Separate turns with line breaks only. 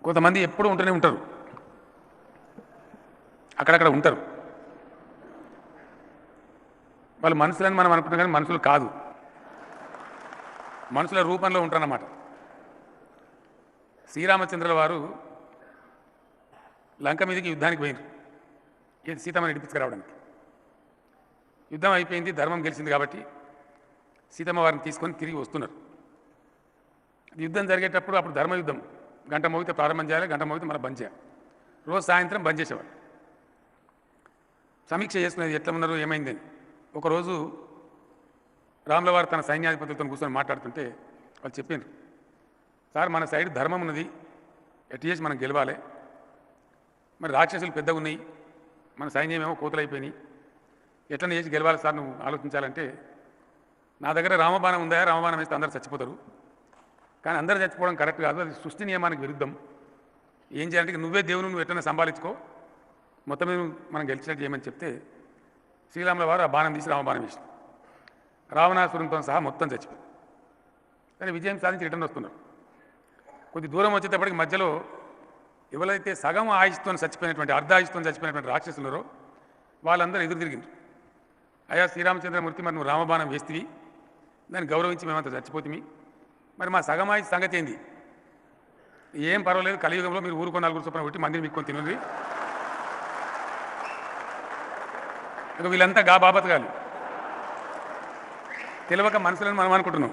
కొంతమంది ఎప్పుడు ఉంటూనే ఉంటారు, అక్కడక్కడ ఉంటారు. వాళ్ళు మనుషులని మనం అనుకుంటాం కానీ మనుషులు కాదు, మనుషుల రూపంలో ఉంటారన్నమాట. శ్రీరామచంద్రుల వారు లంక మీదకి యుద్ధానికి పోయినారు, సీతమ్మని ఇడిపించుకురావడానికి. యుద్ధం అయిపోయింది, ధర్మం గెలిచింది కాబట్టి సీతమ్మ వారిని తీసుకొని తిరిగి వస్తున్నారు. యుద్ధం జరిగేటప్పుడు అప్పుడు ధర్మయుద్ధం, గంట మోగితే ప్రారంభం చేయాలి, గంట మోగితే మళ్ళీ బంద్ చేయాలి. రోజు సాయంత్రం బంద్ చేసేవారు. సమీక్ష చేసుకునేది ఎట్లా ఉన్నారు ఏమైందని. ఒకరోజు రాముల వారు తన సైన్యాధిపతులతో కూర్చొని మాట్లాడుతుంటే వాళ్ళు చెప్పారు, సార్ మన సైడ్ ధర్మం ఉన్నది, ఎట్టి చేసి మనం గెలవాలి, మరి రాక్షసులు పెద్దగా ఉన్నాయి, మన సైన్యం ఏమో కోతలైపోయినాయి, ఎట్లా చేసి గెలవాలి సార్ నువ్వు ఆలోచించాలంటే, నా దగ్గర రామబాణం ఉందా, రామబాణం వేస్తే అందరూ చచ్చిపోతారు, కానీ అందరూ చచ్చిపోవడం కరెక్ట్ కాదు, అది సృష్టి నియమానికి విరుద్ధం. ఏం చేయాలంటే నువ్వే దేవుని నువ్వు ఎట్లన్నా సంభాలించుకో, మొత్తం మీద మనం గెలిచినట్టు చేయమని చెప్తే శ్రీరాముల వారు ఆ బాణం తీసి రామబాణం వేసి రావణాసురంతో సహా మొత్తం చచ్చిపోయి, కానీ విజయం సాధించి రిటర్న్ వస్తున్నారు. కొద్ది దూరం వచ్చేటప్పటికి మధ్యలో ఎవరైతే సగం ఆయుష్తో చచ్చిపోయినటువంటి అర్ధాయుష్తో చచ్చిపోయినటువంటి రాక్షసులరో వాళ్ళందరూ ఎదురు తిరిగింది. అయ్యా శ్రీరామచంద్రమూర్తి, మరి నువ్వు రామబాణం వేస్తేవి, దాన్ని గౌరవించి మేమంతా చచ్చిపోతుంది, మరి మా సగం ఆయుష్ సంగతి ఏంది? ఏం పర్వాలేదు, కలియుగంలో మీరు ఊరుకో నలుగురు చొప్పున కొట్టి మందిని మీకు తినండి. ఇక వీళ్ళంతా గా బాబత్ గాలు తెలియక మనుషులను మనం అనుకుంటున్నాం.